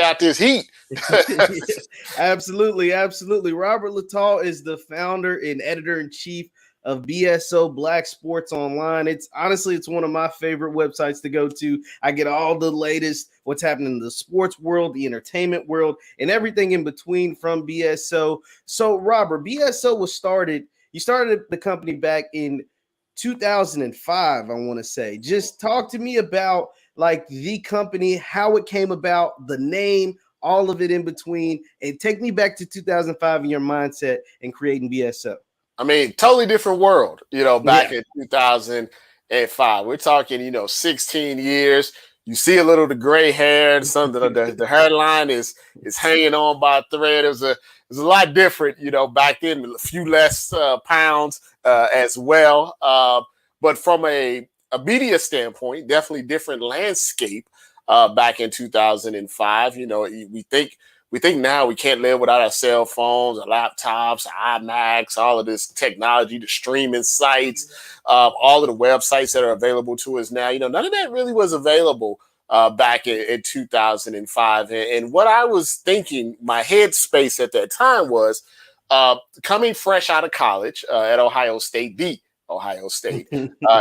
out this heat. Absolutely, absolutely. Robert Littal is the founder and editor-in-chief of BSO Black Sports Online. It's one of my favorite websites to go to. I get all the latest, what's happening in the sports world, the entertainment world, and everything in between from BSO. So, Robert, BSO was started. You started the company back in 2005, I want to say. Just talk to me about like the company, how it came about, the name, all of it in between, and take me back to 2005 and your mindset and creating BSO. I mean, totally different world, back Yeah. in 2005. We're talking, 16 years. You see a little of the gray hair, some of the hairline is hanging on by a thread. It was a lot different, back then, a few less pounds as well. But from a media standpoint, definitely different landscape back in 2005. We think now we can't live without our cell phones, our laptops, our iMacs, all of this technology, the streaming sites, all of the websites that are available to us now. None of that really was available back in 2005. And what I was thinking, my headspace at that time was coming fresh out of college at Ohio State, the Ohio State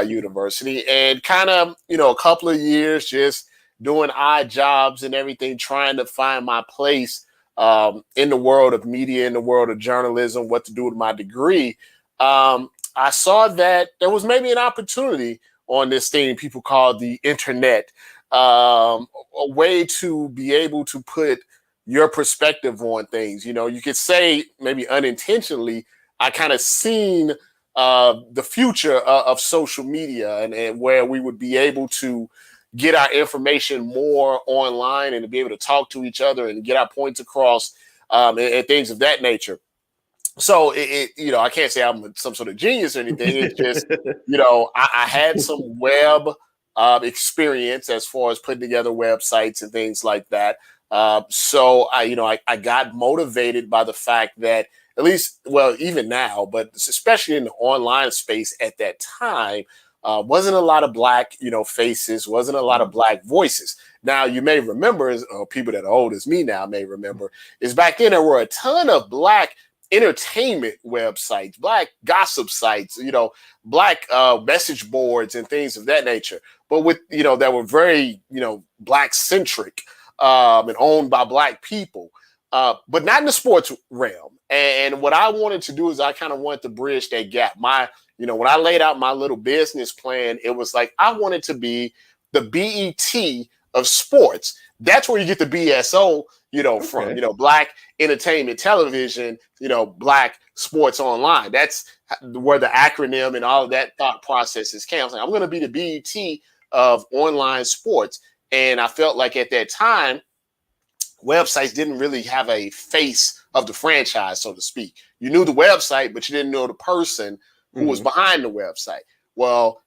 University, and kind of, a couple of years just doing odd jobs and everything, trying to find my place in the world of media, in the world of journalism, what to do with my degree. I saw that there was maybe an opportunity on this thing people call the internet, a way to be able to put your perspective on things. You could say maybe unintentionally, I kind of seen the future of social media and where we would be able to get our information more online and to be able to talk to each other and get our points across and things of that nature. So I can't say I'm some sort of genius or anything. It's just, I had some web experience as far as putting together websites and things like that. So I got motivated by the fact that at least, well, even now, but especially in the online space at that time, wasn't a lot of black, faces, wasn't a lot of black voices. Now, you may remember, or people that are old as me now may remember, is back then there were a ton of black entertainment websites, black gossip sites, black message boards and things of that nature. But that were very, black centric and owned by black people, but not in the sports realm. And what I wanted to do is I kind of wanted to bridge that gap. When I laid out my little business plan, it was like I wanted to be the BET of sports. That's where you get the BSO, from, Okay. Black Entertainment Television, Black Sports Online. That's where the acronym and all of that thought processes came. I was like, I'm going to be the BET of online sports. And I felt like at that time, websites didn't really have a face of the franchise, so to speak. You knew the website, but you didn't know the person who was behind the website. Well,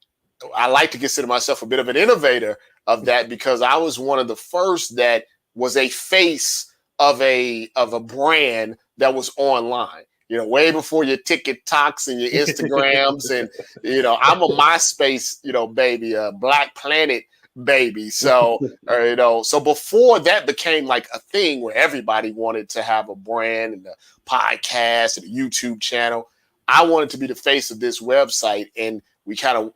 I like to consider myself a bit of an innovator of that because I was one of the first that was a face of a brand that was online. Way before your TikToks and your Instagrams, and I'm a MySpace, baby, a Black Planet baby. So, so before that became like a thing where everybody wanted to have a brand and a podcast and a YouTube channel, I wanted to be the face of this website, and we kind of,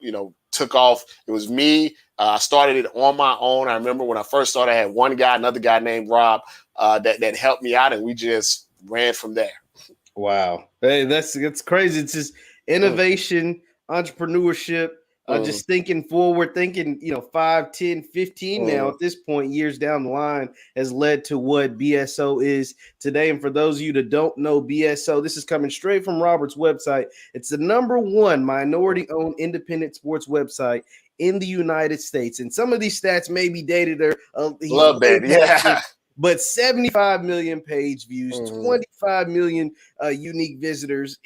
took off. It was me. I started it on my own. I remember when I first started, I had one guy, another guy named Rob, that helped me out, and we just ran from there. Wow. Hey, that's crazy. It's just innovation, entrepreneurship, just thinking forward, thinking, 5, 10, 15 now at this point, years down the line, has led to what BSO is today. And for those of you that don't know BSO, this is coming straight from Robert's website. It's the #1 minority-owned independent sports website in the United States. And some of these stats may be dated. Love that. Yeah. But 75 million page views, 25 million unique visitors,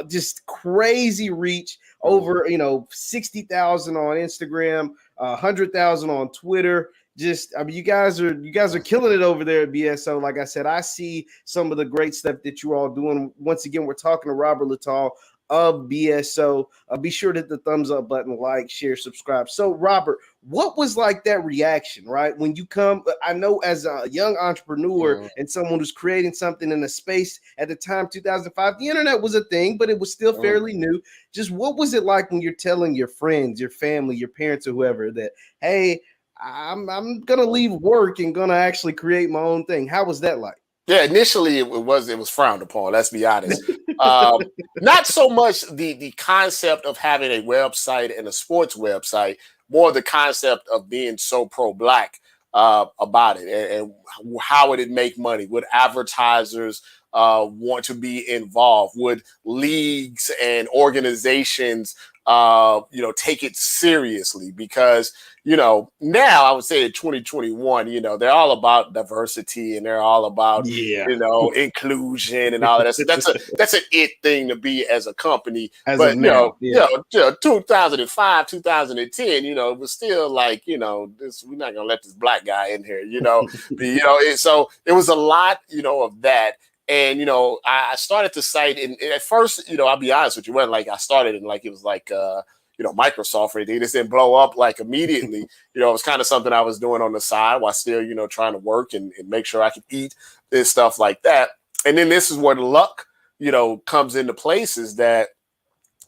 just crazy reach, over, 60,000 on Instagram, 100,000 on Twitter. You guys are killing it over there at BSO. Like I said, I see some of the great stuff that you're all doing. Once again, we're talking to Robert Littal of BSO. Be sure to hit the thumbs up button, like, share, subscribe. So, Robert, what was like that reaction, right? When you come, I know as a young entrepreneur and someone who's creating something in a space at the time, 2005, the internet was a thing, but it was still fairly new. Just what was it like when you're telling your friends, your family, your parents, or whoever that, hey, I'm gonna leave work and gonna actually create my own thing? How was that like? Yeah, initially it was frowned upon. Let's be honest. Not so much the concept of having a website and a sports website, more the concept of being so pro-black about it, and how would it make money? Would advertisers want to be involved? Would leagues and organizations take it seriously? Because now I would say in 2021, they're all about diversity and they're all about inclusion and all of that. So that's an it thing to be as a company. As but of now, 2005, 2010, it was still like, we're not gonna let this black guy in here, so it was a lot, of that. And I started to cite, and at first, I'll be honest with you, when like I started and like it was like Microsoft or anything. This didn't blow up like immediately. It was kind of something I was doing on the side while still, trying to work and make sure I could eat and stuff like that. And then this is where the luck, comes into place, is that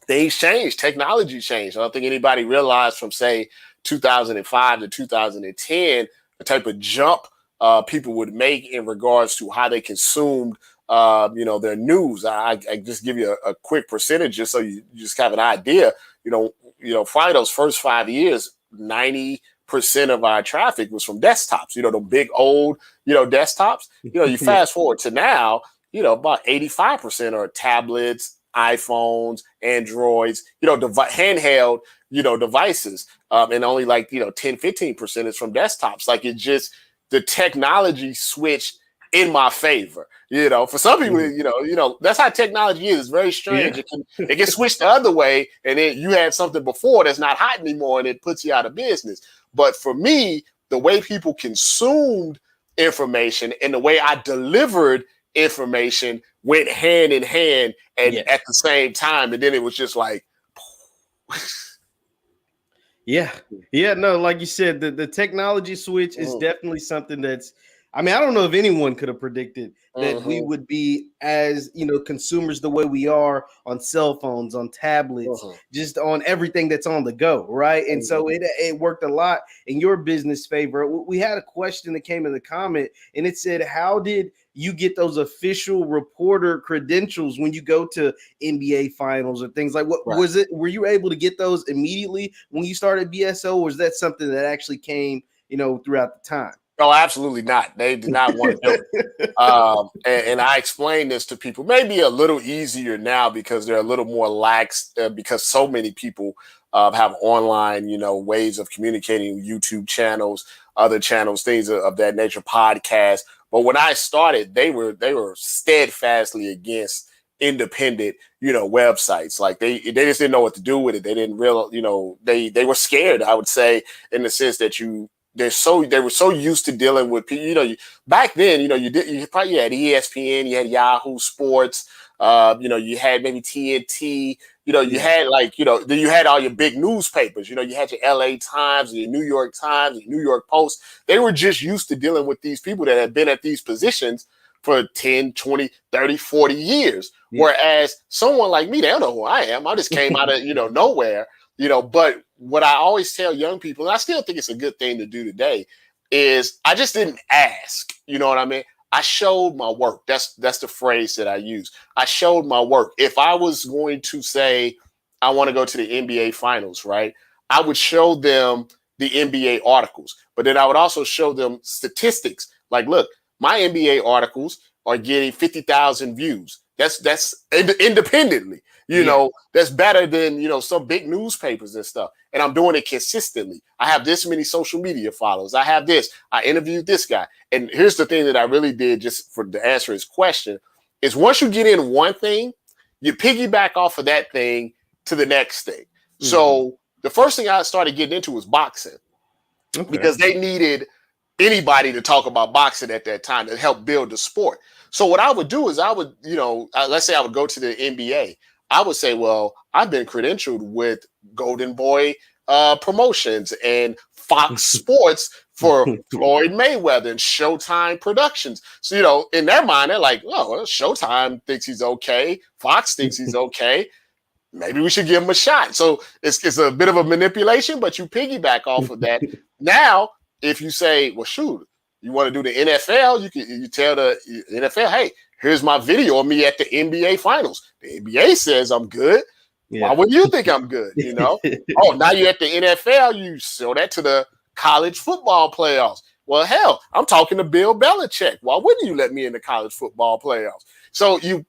things change, technology changed. I don't think anybody realized from say 2005 to 2010 the type of jump people would make in regards to how they consumed their news. I just give you a quick percentage just so you just have an idea. Probably those first 5 years, 90% of our traffic was from desktops, the big old, desktops. You fast forward to now, about 85% are tablets, iPhones, Androids, handheld, devices. And only like, 10-15% is from desktops. Like it just, the technology switched in my favor. For some people, that's how technology is. It's very strange. Yeah. It can switch the other way, and then you had something before that's not hot anymore, and it puts you out of business. But for me, the way people consumed information and the way I delivered information went hand in hand and at the same time, and then it was just like. No, like you said, the technology switch is definitely something that's, I don't know if anyone could have predicted that we would be as, consumers the way we are on cell phones, on tablets, just on everything that's on the go, right? And so it worked a lot in your business favor. We had a question that came in the comment, and it said, how did you get those official reporter credentials when you go to NBA finals or things like what was it? Were you able to get those immediately when you started BSO, or was that something that actually came, throughout the time? No, absolutely not. They did not want to do it. And I explained this to people, maybe a little easier now because they're a little more lax because so many people have online, ways of communicating, YouTube channels, other channels, things of that nature, podcasts. But when I started, they were steadfastly against independent, websites. Like they just didn't know what to do with it. They didn't realize, they were scared, I would say, in the sense that they were so used to dealing with people. Back then, you probably had ESPN, you had Yahoo Sports, you had maybe TNT. You had then you had all your big newspapers. You had your LA Times, your New York Times, your New York Post. They were just used to dealing with these people that had been at these positions for 10, 20, 30, 40 years. Yeah. Whereas someone like me, they don't know who I am. I just came out of, nowhere, but what I always tell young people, and I still think it's a good thing to do today, is I just didn't ask. You know what I mean? I showed my work. That's the phrase that I use. I showed my work. If I was going to say I want to go to the NBA finals, right? I would show them the NBA articles, but then I would also show them statistics. Like, look, my NBA articles are getting 50,000 views. That's independently, that's better than, some big newspapers and stuff. And I'm doing it consistently. I have this many social media followers. I have this. I interviewed this guy. And here's the thing that I really did, just for to answer his question, is once you get in one thing, you piggyback off of that thing to the next thing. Mm-hmm. So the first thing I started getting into was boxing, because they needed anybody to talk about boxing at that time to help build the sport. So what I would do is I would, let's say I would go to the NBA. I would say, well, I've been credentialed with Golden Boy Promotions and Fox Sports for Floyd Mayweather and Showtime Productions. So, in their mind, they're like, oh, well, Showtime thinks he's okay. Fox thinks he's okay. Maybe we should give him a shot. So it's a bit of a manipulation, but you piggyback off of that. Now, if you say, well, shoot, you want to do the NFL, you tell the NFL, hey, here's my video of me at the NBA Finals. The NBA says I'm good. Yeah. Why wouldn't you think I'm good? Oh, now you're at the NFL, you show that to the college football playoffs. Well, hell, I'm talking to Bill Belichick. Why wouldn't you let me in the college football playoffs? So you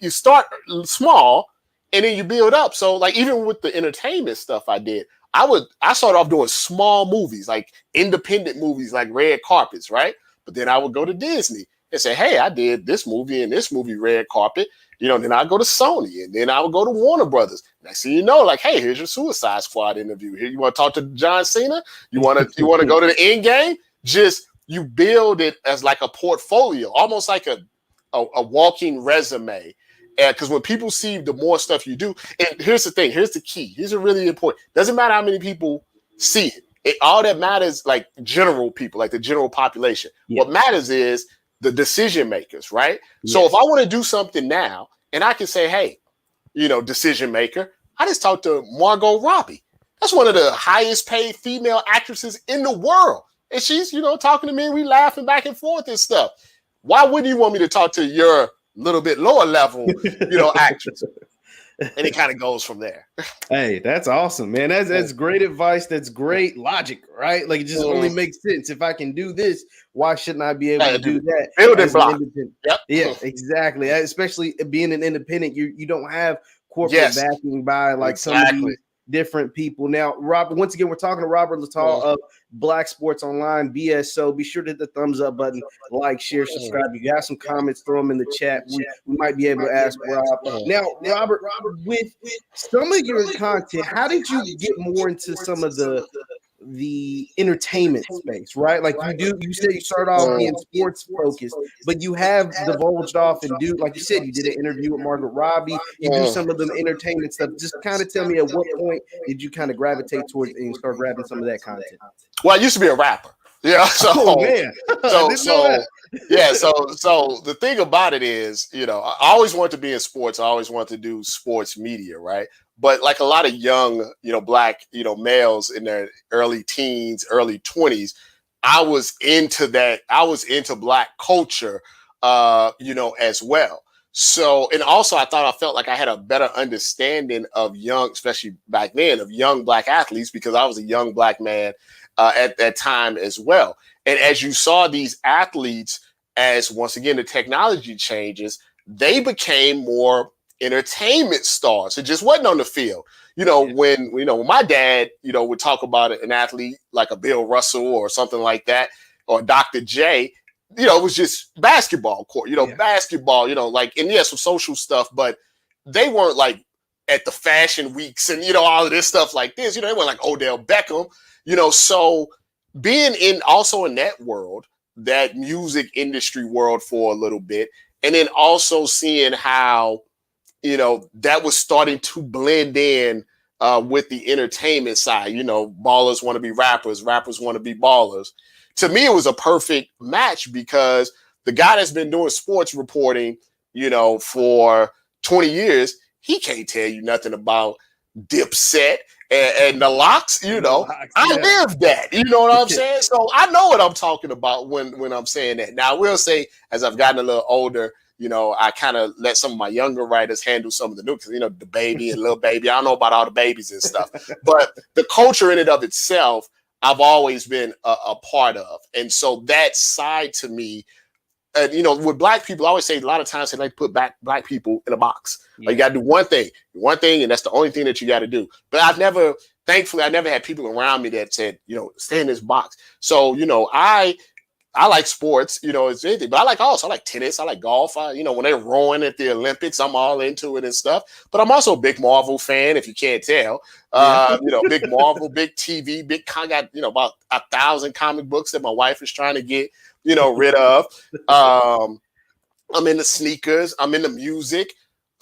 start small and then you build up. So like even with the entertainment stuff I did, I started off doing small movies, like independent movies, like red carpets, right? But then I would go to Disney and say, hey, I did this movie and this movie red carpet. Then I go to Sony and then I would go to Warner Brothers. Next thing you know, like, hey, here's your Suicide Squad interview. Here, you want to talk to John Cena? You want to go to the end game? Just you build it as like a portfolio, almost like a walking resume. Because when people see the more stuff you do, and here's the thing, here's the key, here's a really important. Doesn't matter how many people see it. All that matters, like general people, like the general population. Yeah. What matters is the decision makers, right? Yes. So if I want to do something now, and I can say, hey, decision maker, I just talked to Margot Robbie. That's one of the highest paid female actresses in the world. And she's, talking to me and we laughing back and forth and stuff. Why wouldn't you want me to talk to your little bit lower level, actress? And it kind of goes from there. Hey, that's awesome, man. That's great advice. That's great logic, right? Like it just only makes sense. If I can do this, why shouldn't I be able to do that? Building block. Yep. Yeah, exactly. Especially being an independent, you don't have corporate backing by like some of these different people. Now, Robert, once again, we're talking to Robert Littal of Black Sports Online, BSO. Be sure to hit the thumbs up button, like, share, subscribe. You got some comments, throw them in the chat. We might be able to ask Rob. Now, Robert, with some of your content, how did you get more into some of the entertainment space, right? Like you said you started off being sports focused, but you have divulged off and like you said, you did an interview with Margot Robbie, you do some of them entertainment stuff. Just kind of tell me at what point did you kind of gravitate towards and start grabbing some of that content? Well, I used to be a rapper. Yeah. So, man. So the thing about it is, I always wanted to be in sports. I always wanted to do sports media, right? But like a lot of young, Black, males in their early teens, early 20s, I was into that. I was into Black culture, as well. So, and also I felt like I had a better understanding of young, especially back then, of young Black athletes because I was a young Black man at that time as well. And as you saw these athletes, as once again, the technology changes, they became more entertainment stars. It just wasn't on the field. When my dad, would talk about an athlete like a Bill Russell or something like that, or Dr. J, it was just basketball court, basketball, and some social stuff, but they weren't like at the fashion weeks and, all of this stuff like this, they weren't like Odell Beckham, so being also in that world, that music industry world for a little bit, and then also seeing how, that was starting to blend in with the entertainment side. Ballers want to be rappers, rappers want to be ballers. To me, it was a perfect match because the guy that's been doing sports reporting, for 20 years, he can't tell you nothing about Dipset and the Locks. I live that. You know what I'm saying? So I know what I'm talking about when I'm saying that. Now, I will say, as I've gotten a little older, I kind of let some of my younger writers handle some of the new, because, the baby and little baby. I don't know about all the babies and stuff, but the culture in and of itself, I've always been a part of. And so that side to me, with Black people, I always say a lot of times they like to put Black people in a box. Yeah. Like you got to do one thing, and that's the only thing that you got to do. But thankfully, I never had people around me that said, stay in this box. So, I like sports, it's anything, but I like tennis, I like golf. When they're rowing at the Olympics, I'm all into it and stuff. But I'm also a big Marvel fan, if you can't tell. Big Marvel, big TV, I got, about 1,000 comic books that my wife is trying to get, rid of. I'm into sneakers, I'm into music.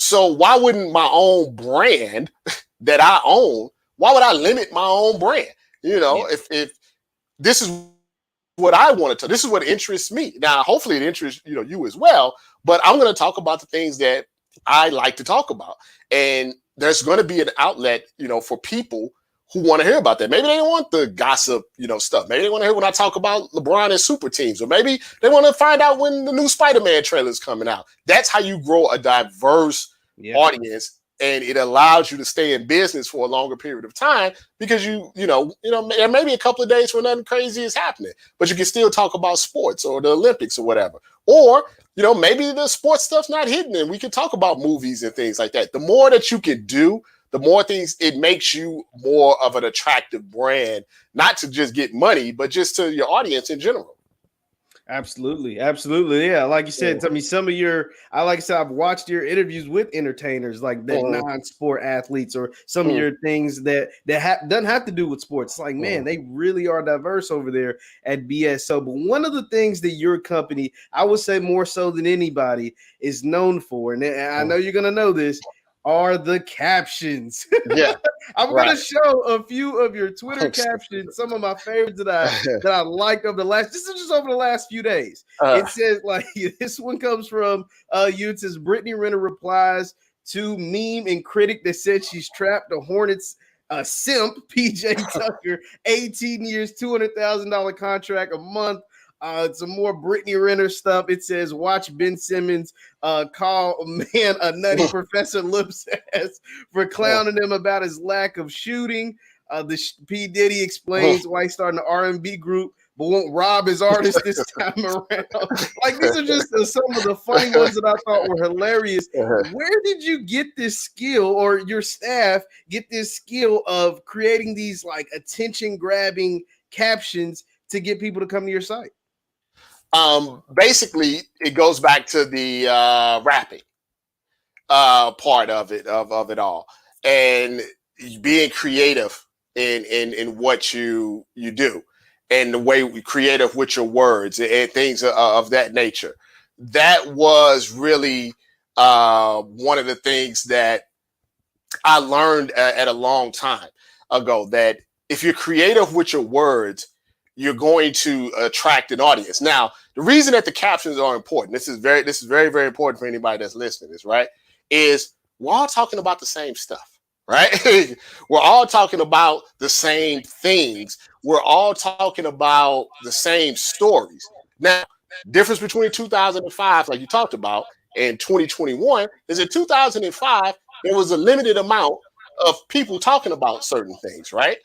So why wouldn't my own brand that I own, why would I limit my own brand? You know, Yeah. if this is what I wanted to, this is what interests me. Now, hopefully it interests, you as well, but I'm going to talk about the things that I like to talk about. And there's going to be an outlet, for people who want to hear about that. Maybe they don't want the gossip, stuff. Maybe they want to hear when I talk about LeBron and super teams, or maybe they want to find out when the new Spider-Man trailer is coming out. That's how you grow a diverse audience, and it allows you to stay in business for a longer period of time because there may be a couple of days where nothing crazy is happening, but you can still talk about sports or the Olympics or whatever. Or maybe the sports stuff's not hidden, and we can talk about movies and things like that. The more that you can do, the more things, it makes you more of an attractive brand, not to just get money, but just to your audience in general. Absolutely. Yeah. Like you said, I mean, like I said, I've watched your interviews with entertainers, like that non-sport athletes, or some of your things that doesn't have to do with sports. It's like, man, they really are diverse over there at BSO. But one of the things that your company, I would say more so than anybody, is known for, and I know you're going to know this, are the captions. Yeah. I'm going to show a few of your Twitter captions, some of my favorites that I like over this is just over the last few days. It says, like, this one comes from you. It says, Brittany Renner replies to meme and critic that said she's trapped the Hornets simp, PJ Tucker, 18 years, $200,000 contract a month. Some more Brittany Renner stuff. It says, watch Ben Simmons call a man a nutty Professor Lips ass for clowning him about his lack of shooting. P. Diddy explains why he's starting an R&B group, but won't rob his artist this time around. Like, these are just some of the funny ones that I thought were hilarious. Where did you get this skill, or your staff get this skill of creating these like attention-grabbing captions to get people to come to your site? Basically, it goes back to the rapping part of it all, and being creative in what you do, and the way we creative with your words and things of that nature. That was really one of the things that I learned at a long time ago, that if you're creative with your words, you're going to attract an audience. Now, the reason that the captions are important, this is very, very important for anybody that's listening, is we're all talking about the same stuff, right? We're all talking about the same things. We're all talking about the same stories. Now, difference between 2005, like you talked about, and 2021 is in 2005, there was a limited amount of people talking about certain things, right?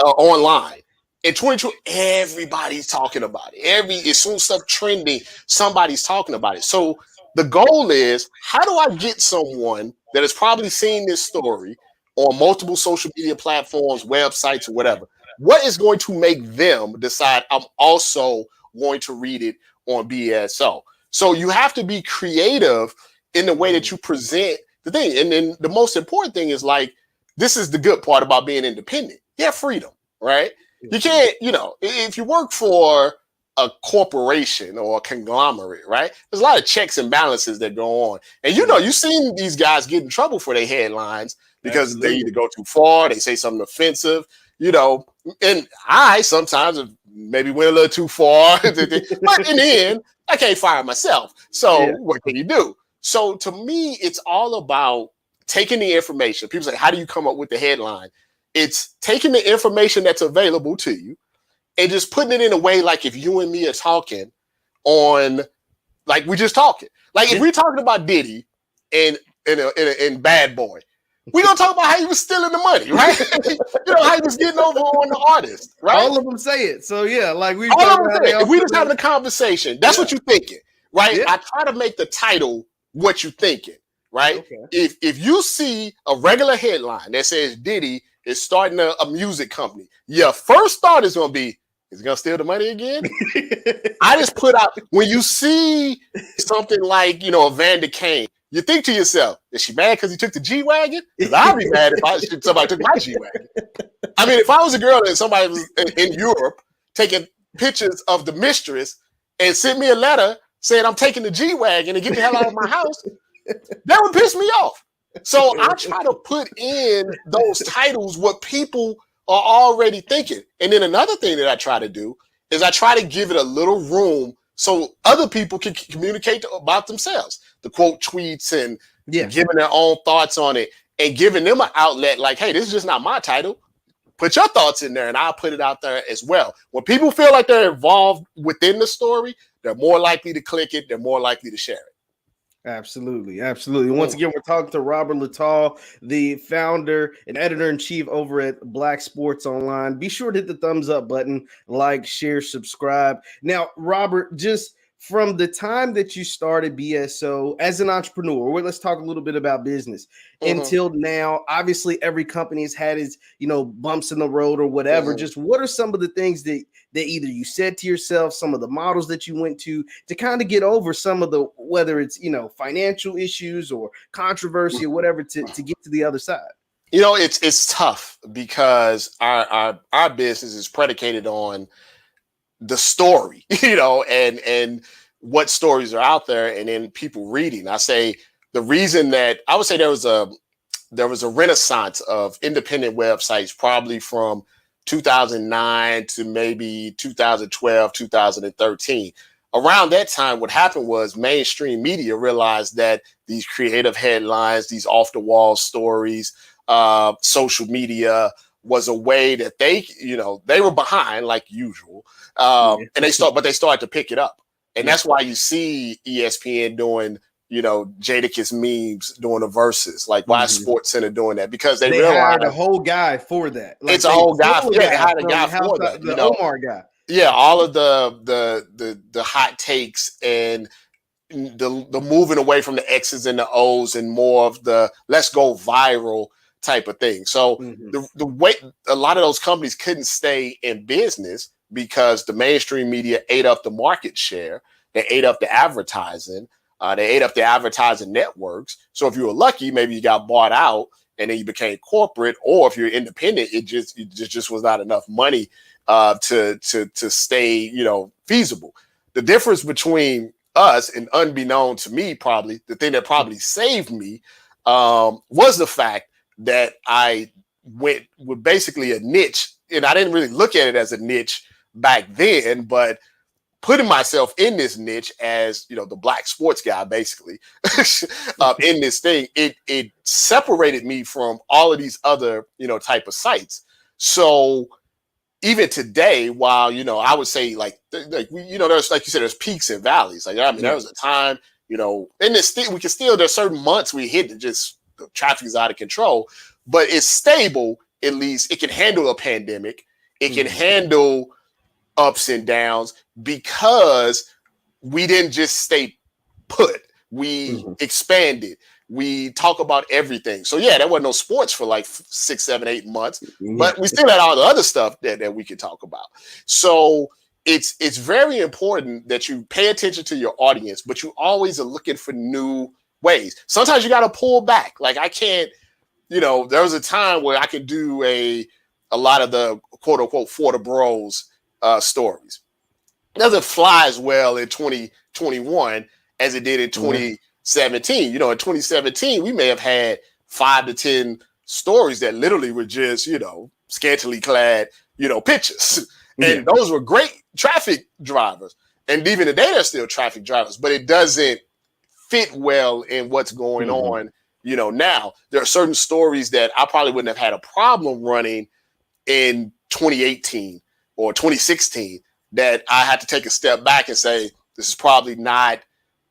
Online. In 2022, everybody's talking about it. As soon as stuff trending, somebody's talking about it. So the goal is, how do I get someone that has probably seen this story on multiple social media platforms, websites, or whatever? What is going to make them decide I'm also going to read it on BSO? So you have to be creative in the way that you present the thing. And then the most important thing is, like, this is the good part about being independent. You have freedom, right? You can't, if you work for a corporation or a conglomerate, right? There's a lot of checks and balances that go on. And you've seen these guys get in trouble for their headlines because they either go too far, they say something offensive, and I sometimes maybe went a little too far. But in the end, I can't fire myself. So what can you do? So to me, it's all about taking the information. People say, how do you come up with the headline? It's taking the information that's available to you and just putting it in a way like if you and me are talking on, like we're just talking. Like if we're talking about Diddy and Bad Boy, we're going to talk about how he was stealing the money, right? How he was getting over on the artist, right? All of them say it. So, yeah, like we all of them say it. If we just having a conversation, that's what you're thinking, right? I try to make the title what you're thinking, right? Okay. If you see a regular headline that says Diddy is starting a music company, your first thought is going to be, is he going to steal the money again? I just put out, when you see something like, Evander Kane, you think to yourself, is she mad because he took the G-Wagon? Because I'd be mad if somebody took my G-Wagon. I mean, if I was a girl and somebody was in Europe taking pictures of the mistress and sent me a letter saying I'm taking the G-Wagon and get the hell out of my house, That would piss me off. So I try to put in those titles what people are already thinking. And then another thing that I try to do is I try to give it a little room so other people can communicate about themselves. The quote tweets and giving their own thoughts on it and giving them an outlet like, hey, this is just not my title. Put your thoughts in there and I'll put it out there as well. When people feel like they're involved within the story, they're more likely to click it. They're more likely to share it. Absolutely. Once again, we're talking to Robert Littal, the founder and editor-in-chief over at Black Sports Online. Be sure to hit the thumbs up button, like, share, subscribe. Now, Robert, just from the time that you started BSO as an entrepreneur, let's talk a little bit about business until now. Obviously, every company has had its, bumps in the road or whatever. Just what are some of the things that either you said to yourself, some of the models that you went to kind of get over some of the, whether it's, financial issues or controversy or whatever to get to the other side? It's tough because our business is predicated on the story, and what stories are out there and then people reading. I say the reason that I would say there was a renaissance of independent websites probably from 2009 to maybe 2012, 2013. Around that time, what happened was mainstream media realized that these creative headlines, these off-the-wall stories, social media was a way that they were behind like usual. And they started to pick it up. And that's why you see ESPN doing, Jadakiss memes doing the verses, like why Sports Center doing that, because they realized hired a whole guy for that. Like, it's a whole guy. Yeah, they hired a guy for that. The Omar guy. Yeah, all of the hot takes and the moving away from the X's and the O's and more of the let's go viral type of thing. So the way a lot of those companies couldn't stay in business because the mainstream media ate up the market share. They ate up the advertising. They ate up the advertising networks. So if you were lucky, maybe you got bought out and then you became corporate, or if you're independent, it just was not enough money to stay, feasible. The difference between us and unbeknown to me, probably the thing that probably saved me was the fact that I went with basically a niche, and I didn't really look at it as a niche back then, but putting myself in this niche as, the black sports guy, basically, in this thing, it separated me from all of these other, type of sites. So even today, while, I would say there's, like you said, there's peaks and valleys. Like, there was a time, in this thing, we can still, there's certain months we hit that just the traffic is out of control, but it's stable. At least it can handle a pandemic. It can handle ups and downs because we didn't just stay put. We expanded. We talk about everything. So yeah, there wasn't no sports for like 6, 7, 8 months, but we still had all the other stuff that we could talk about. So it's very important that you pay attention to your audience, but you always are looking for new ways. Sometimes you got to pull back. Like I can't, there was a time where I could do a lot of the quote unquote for the bros stories. It doesn't fly as well in 2021 as it did in 2017. In 2017, we may have had 5 to 10 stories that literally were just, scantily clad, pictures. And those were great traffic drivers. And even today, they're still traffic drivers, but it doesn't fit well in what's going on, now. There are certain stories that I probably wouldn't have had a problem running in 2018 or 2016 that I had to take a step back and say, this is probably not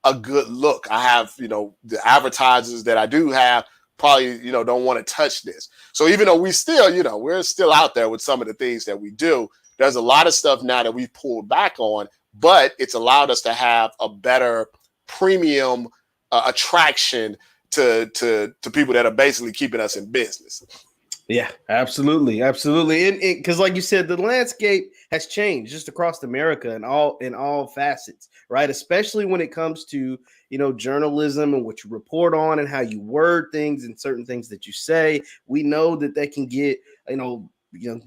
a good look. I have, the advertisers that I do have probably, don't want to touch this. So even though we still, we're still out there with some of the things that we do, there's a lot of stuff now that we've pulled back on, but it's allowed us to have a better premium attraction to people that are basically keeping us in business. Yeah, absolutely. And because like you said, the landscape has changed just across America in all facets, right? Especially when it comes to, journalism and what you report on and how you word things and certain things that you say. We know that they can get,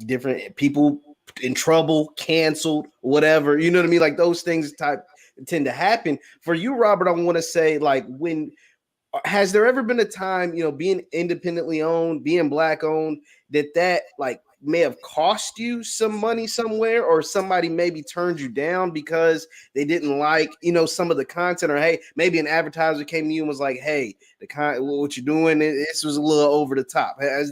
different people in trouble, canceled, whatever, you know what I mean? Like those things tend to happen. For you, Robert, I want to say, like, when has there ever been a time, being independently owned, being black owned, that like may have cost you some money somewhere, or somebody maybe turned you down because they didn't like, some of the content, or hey, maybe an advertiser came to you and was like, hey, what you're doing, this was a little over the top. Have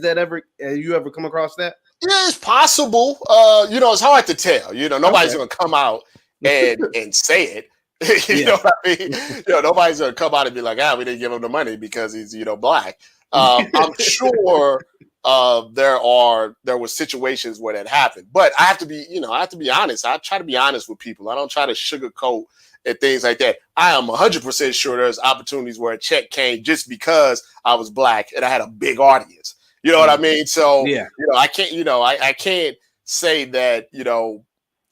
you ever come across that? Yeah, it's possible. It's hard to tell. Nobody's Okay. gonna come out and say it. You Yeah. know what I mean? Nobody's gonna come out and be like, we didn't give him the money because he's, black. I'm sure there were situations where that happened, but I have to be honest. I try to be honest with people. I don't try to sugarcoat and things like that. I am 100% sure there's opportunities where a check came just because I was black and I had a big audience. You know what I mean? So Yeah. I can't, I can't say that,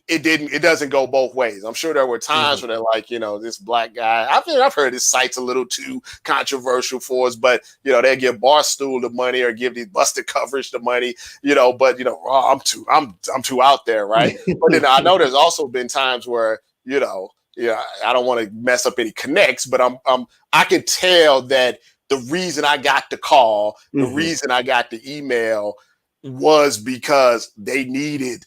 it doesn't go both ways. I'm sure there were times where they're like, this black guy, I've heard his site's a little too controversial for us, but they give Barstool the money or give these busted coverage the money, but I'm too out there, right? But then I know there's also been times where, I don't want to mess up any connects, but I can tell that the reason I got the call, the reason I got the email was because they needed,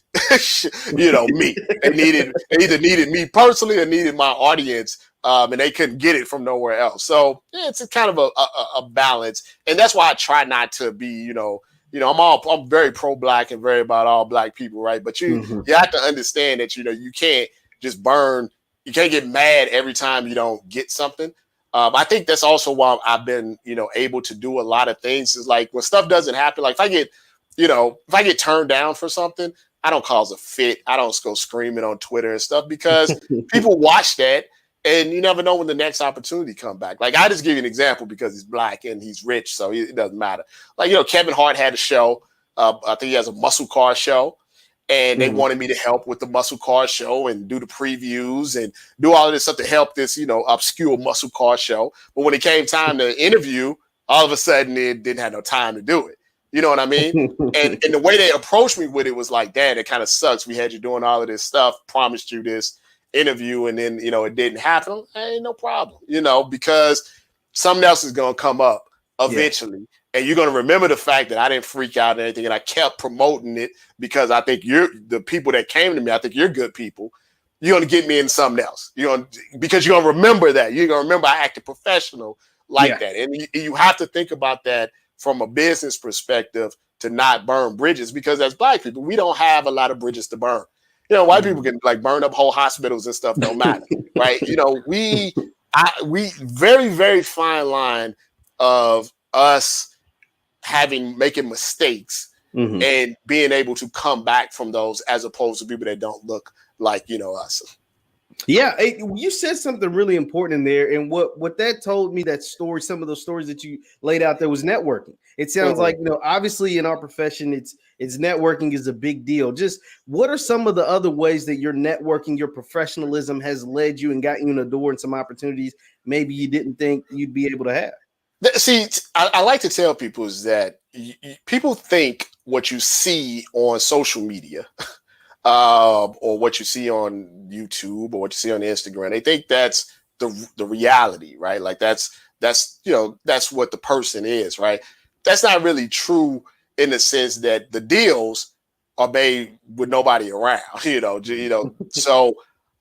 me. They either needed me personally or needed my audience, and they couldn't get it from nowhere else. So it's a kind of a balance, and that's why I try not to be, I'm very pro-black and very about all black people, right? But you have to understand that you can't just burn. You can't get mad every time you don't get something. I think that's also why I've been, able to do a lot of things. Is like when stuff doesn't happen, like if I get turned down for something, I don't cause a fit. I don't go screaming on Twitter and stuff because people watch that and you never know when the next opportunity come back. Like I just give you an example because he's black and he's rich, so it doesn't matter. Like, Kevin Hart had a show. I think he has a muscle car show. And they wanted me to help with the muscle car show and do the previews and do all of this stuff to help this, obscure muscle car show. But when it came time to interview, all of a sudden it didn't have no time to do it. You know what I mean? And the way they approached me with it was like, Dad, it kind of sucks. We had you doing all of this stuff, promised you this interview, and then, it didn't happen. Hey, no problem, because something else is going to come up eventually. Yeah. And you're going to remember the fact that I didn't freak out or anything. And I kept promoting it because I think the people that came to me, I think you're good people. You're going to get me in something else. Because you're going to remember that. You're going to remember I acted professional like that. And you have to think about that from a business perspective to not burn bridges, because as black people, we don't have a lot of bridges to burn. White people can like burn up whole hospitals and stuff, don't matter, right? We very, very fine line of us making mistakes and being able to come back from those, as opposed to people that don't look like, us. Yeah, you said something really important in there, and what that told me, that story, some of those stories that you laid out there, was networking. It sounds like, obviously in our profession, it's networking is a big deal. Just what are some of the other ways that your networking, your professionalism has led you and got you in the door and some opportunities maybe you didn't think you'd be able to have? See, I like to tell people is that people think what you see on social media or what you see on YouTube or what you see on Instagram, they think that's the reality, right? Like that's what the person is, right? That's not really true in the sense that the deals are made with nobody around, So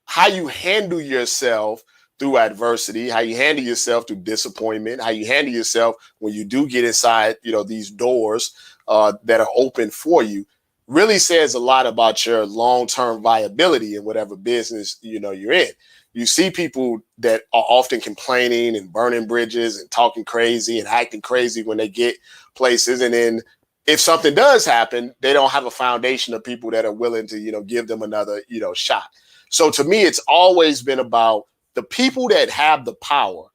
how you handle yourself through adversity, how you handle yourself through disappointment, how you handle yourself when you do get inside, these doors that are open for you, really says a lot about your long-term viability in whatever business, you're in. You see people that are often complaining and burning bridges and talking crazy and acting crazy when they get places. And then if something does happen, they don't have a foundation of people that are willing to, give them another, shot. So to me, it's always been about the people that have the power.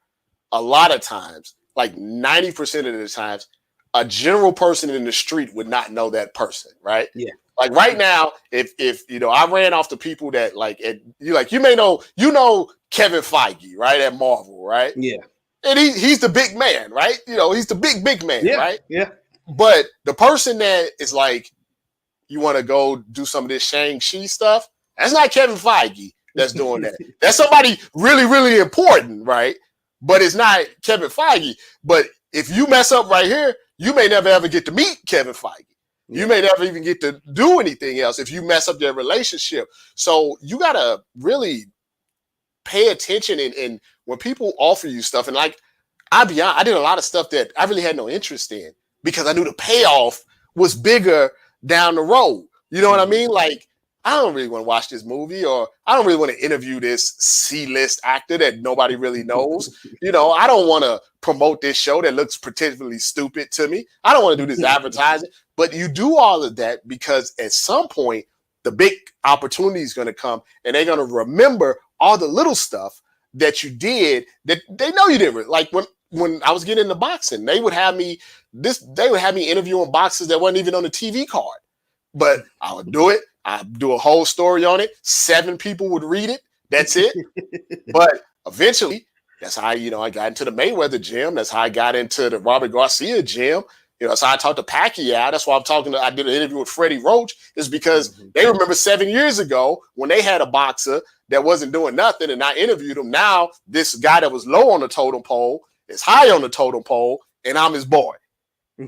A lot of times, like 90% of the times, a general person in the street would not know that person, right? Yeah. Like right now, if I ran off the people that you may know, Kevin Feige, right, at Marvel, right? Yeah. And he's the big man, right? He's the big man, right? Yeah. But the person that is like, you want to go do some of this Shang-Chi stuff, that's not Kevin Feige that's doing that. That's somebody really, really important, right? but it's not Kevin Feige. But if you mess up right here, you may never ever get to meet Kevin Feige. You may never even get to do anything else if you mess up their relationship. So you got to really pay attention. And when people offer you stuff, and like, I did a lot of stuff that I really had no interest in because I knew the payoff was bigger down the road. You know what I mean? Like, I don't really want to watch this movie, or I don't really want to interview this C-list actor that nobody really knows. I don't want to promote this show that looks particularly stupid to me. I don't want to do this advertising. But you do all of that because at some point, the big opportunity is going to come, and they're going to remember all the little stuff that you did that they know you didn't. Like when I was getting into boxing, they would have me interviewing boxers that wasn't even on the TV card. But I would do it. I'd do a whole story on it. 7 people would read it. That's it. But eventually, that's how I got into the Mayweather gym. That's how I got into the Robert Garcia gym. That's how I talked to Pacquiao. That's why I did an interview with Freddie Roach, is because they remember 7 years ago when they had a boxer that wasn't doing nothing, and I interviewed him. Now this guy that was low on the totem pole is high on the totem pole, and I'm his boy.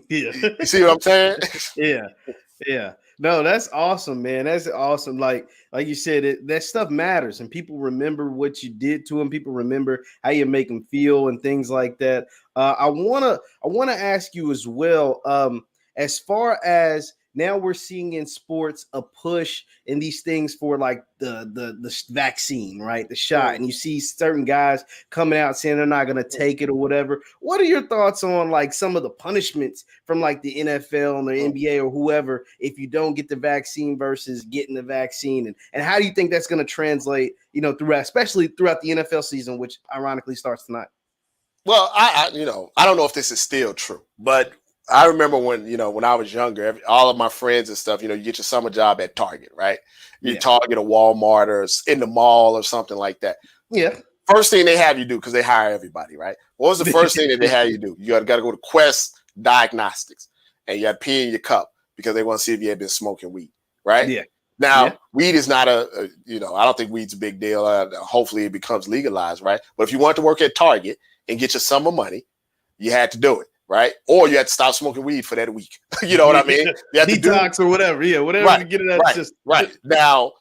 Yeah. You see what I'm saying? Yeah. No, that's awesome, man. That's awesome. Like you said, that stuff matters, and people remember what you did to them. People remember how you make them feel and things like that. I wanna ask you as well. As far as now, we're seeing in sports a push in these things for like the vaccine, right? The shot, and you see certain guys coming out saying they're not going to take it or whatever. What are your thoughts on like some of the punishments from like the NFL and the NBA or whoever if you don't get the vaccine versus getting the vaccine, and how do you think that's going to translate, especially throughout the NFL season, which ironically starts tonight? Well, I don't know if this is still true, but I remember when I was younger, all of my friends and stuff, you get your summer job at Target, right? You Target or Walmart or in the mall or something like that. Yeah. First thing they have you do, because they hire everybody, right? What was the first thing that they had you do? You got to go to Quest Diagnostics, and you got to pee in your cup because they want to see if you had been smoking weed, right? Yeah. Now, weed is not I don't think weed's a big deal. Hopefully it becomes legalized, right? But if you want to work at Target and get your summer money, you had to do it. Right, or you had to stop smoking weed for that week. You know what I mean? You had detox or whatever. Yeah, whatever right, to get it out of the system. Right now,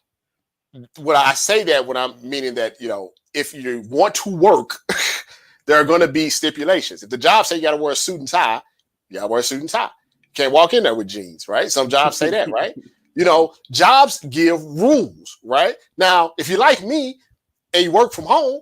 when I say that, when I'm meaning that if you want to work, there are going to be stipulations. If the job say you got to wear a suit and tie, you got to wear a suit and tie. You can't walk in there with jeans, right? Some jobs say that, right? Jobs give rules, right? Now, if you're like me and you work from home,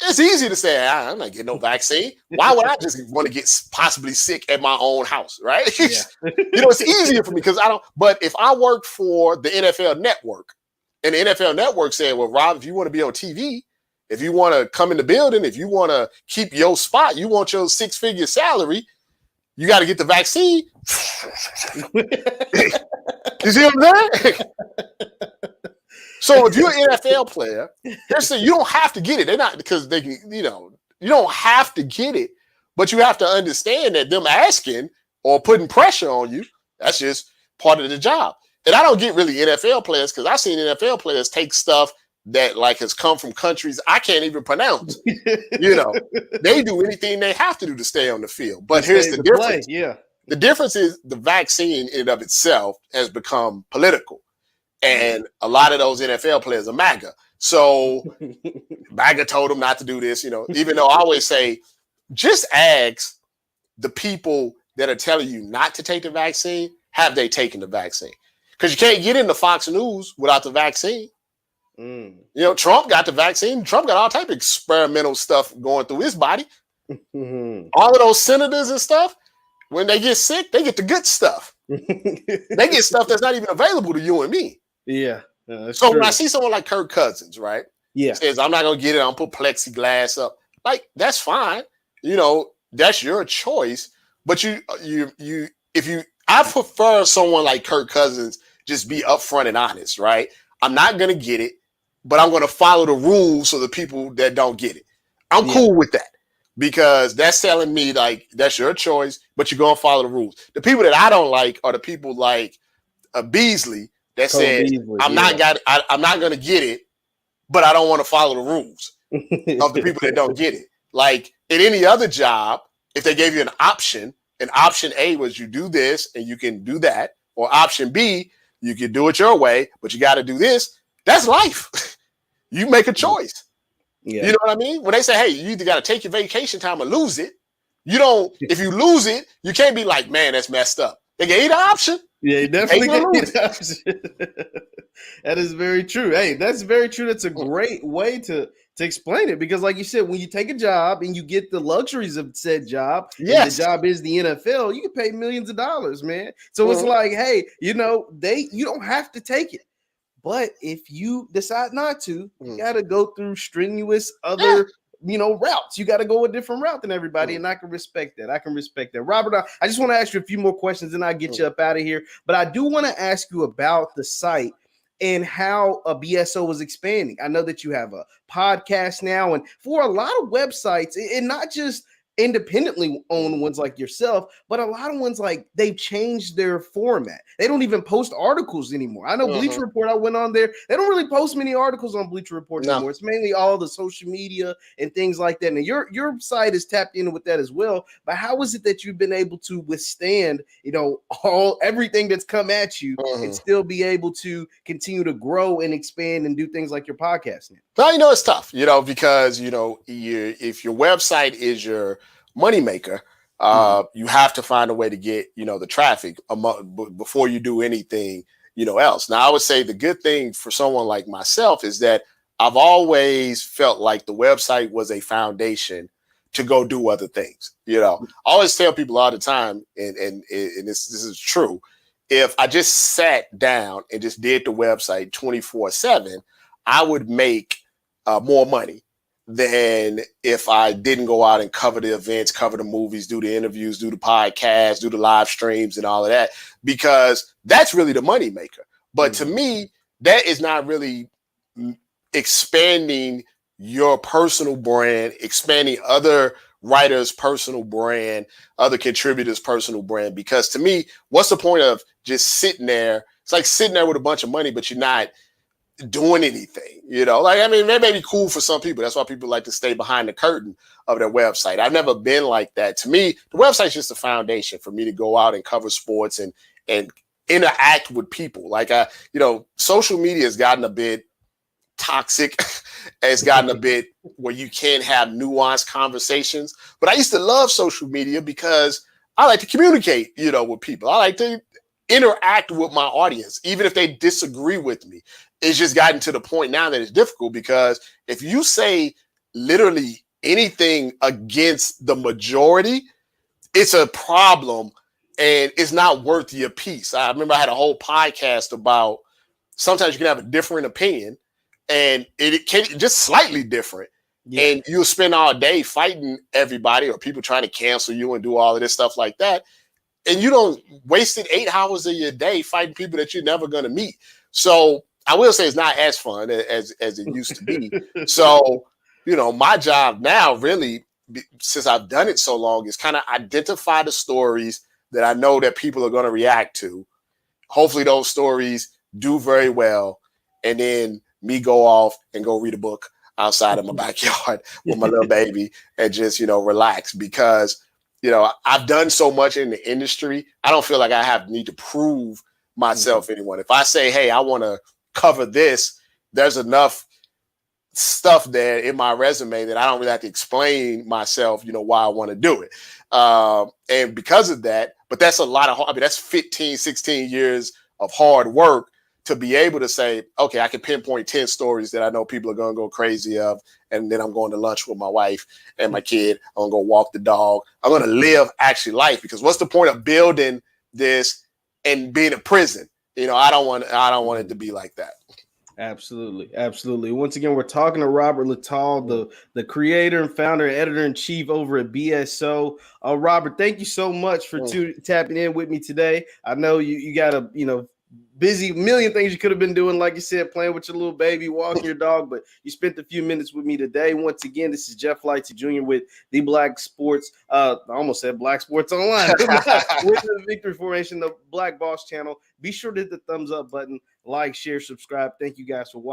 it's easy to say, I'm not getting no vaccine. Why would I just want to get possibly sick at my own house, right? Yeah. It's easier for me because I don't. But if I worked for the NFL Network, and the NFL Network said, well, Rob, if you want to be on TV, if you want to come in the building, if you want to keep your spot, you want your 6-figure salary, you got to get the vaccine. You see what I'm saying? So if you're an NFL player, they're saying you don't have to get it. They're not because they can, you don't have to get it, but you have to understand that them asking or putting pressure on you, that's just part of the job. And I don't get really NFL players because I've seen NFL players take stuff that like has come from countries I can't even pronounce. They do anything they have to do to stay on the field. But here's the difference. The difference is the vaccine in and of itself has become political. And a lot of those NFL players are MAGA. So MAGA told them not to do this, even though I always say, just ask the people that are telling you not to take the vaccine, have they taken the vaccine? Because you can't get into Fox News without the vaccine. Trump got the vaccine. Trump got all type of experimental stuff going through his body. All of those senators and stuff, when they get sick, they get the good stuff. They get stuff that's not even available to you and me. Yeah. So when I see someone like Kirk Cousins, right? Yeah. Says, I'm not going to get it. I'm going to put plexiglass up. Like, that's fine. That's your choice. But I prefer someone like Kirk Cousins just be upfront and honest, right? I'm not going to get it, but I'm going to follow the rules of the people that don't get it. I'm cool with that because that's telling me like, that's your choice, but you're going to follow the rules. The people that I don't like are the people like Beasley, that says I'm not going to get it, but I don't want to follow the rules of the people that don't get it. Like in any other job, if they gave you an option, and option A was you do this and you can do that, or option B, you can do it your way, but you got to do this. That's life. You make a choice. Yeah. You know what I mean? When they say, hey, you either got to take your vacation time or lose it, you don't, if you lose it, you can't be like, man, that's messed up. They gave you the option. Yeah, you definitely get the option. That is very true. Hey, that's very true. That's a great way to explain it, because like you said, when you take a job and you get the luxuries of said job, yes, and the job is the NFL, you can pay millions of dollars, man. So it's like, hey, you don't have to take it. But if you decide not to, you got to go through strenuous other, routes. You got to go a different route than everybody. And I can respect that. Robert, I just want to ask you a few more questions and I'll get you up out of here. But I do want to ask you about the site and how a BSO was expanding. I know that you have a podcast now, and for a lot of websites, and not just independently owned ones like yourself, but a lot of ones, like, they've changed their format. They don't even post articles anymore. I know Bleacher Report, I went on there, they don't really post many articles on Bleacher Report anymore. It's mainly all the social media and things like that. And your site is tapped in with that as well. But how is it that you've been able to withstand, everything that's come at you and still be able to continue to grow and expand and do things like your podcast now? Well, it's tough, because, if your website is your moneymaker, you have to find a way to get, the traffic before you do anything, else. Now, I would say the good thing for someone like myself is that I've always felt like the website was a foundation to go do other things. I always tell people all the time, and this is true. If I just sat down and just did the website 24/7, I would make more money than if I didn't go out and cover the events, cover the movies, do the interviews, do the podcasts, do the live streams and all of that, because that's really the money maker. But to me, that is not really expanding your personal brand, expanding other writers' personal brand, other contributors' personal brand. Because to me, what's the point of just sitting there? It's like sitting there with a bunch of money, but you're not doing anything, that may be cool for some people. That's why people like to stay behind the curtain of their website. I've never been like that. To me, the website's just a foundation for me to go out and cover sports and interact with people. Like, social media has gotten a bit toxic. It's gotten a bit where you can't have nuanced conversations. But I used to love social media because I like to communicate, with people. I like to interact with my audience, even if they disagree with me. It's just gotten to the point now that it's difficult, because if you say literally anything against the majority, it's a problem and it's not worth your piece. I remember I had a whole podcast about sometimes you can have a different opinion, and it can just slightly different. Yeah. And you'll spend all day fighting everybody or people trying to cancel you and do all of this stuff like that. And you don't wasted 8 hours of your day fighting people that you're never going to meet. So I will say it's not as fun as it used to be. So, my job now really, since I've done it so long, is kind of identify the stories that I know that people are going to react to. Hopefully those stories do very well. And then me go off and go read a book outside of my backyard with my little baby and just, relax, because I've done so much in the industry. I don't feel like I need to prove myself anyone. If I say, hey, I want to cover this, there's enough stuff there in my resume that I don't really have to explain myself, why I want to do it. And because of that, but that's a lot of, that's 15, 16 years of hard work to be able to say, okay, I can pinpoint 10 stories that I know people are going to go crazy of. And then I'm going to lunch with my wife and my kid. I'm going to go walk the dog. I'm going to live actually life, because what's the point of building this and being in prison? I don't want it to be like that. Absolutely. Once again, we're talking to Robert Littal, the creator and founder, editor-in-chief over at BSO. Robert, thank you so much for tapping in with me today. I know you got a busy million things you could have been doing, like you said, playing with your little baby, walking your dog, but you spent a few minutes with me today. Once again, this is Jeff Lighty Jr. with the Black Sports. I almost said Black Sports Online with the Victory Formation, the Black Boss channel. Be sure to hit the thumbs up button, like, share, subscribe. Thank you guys for watching.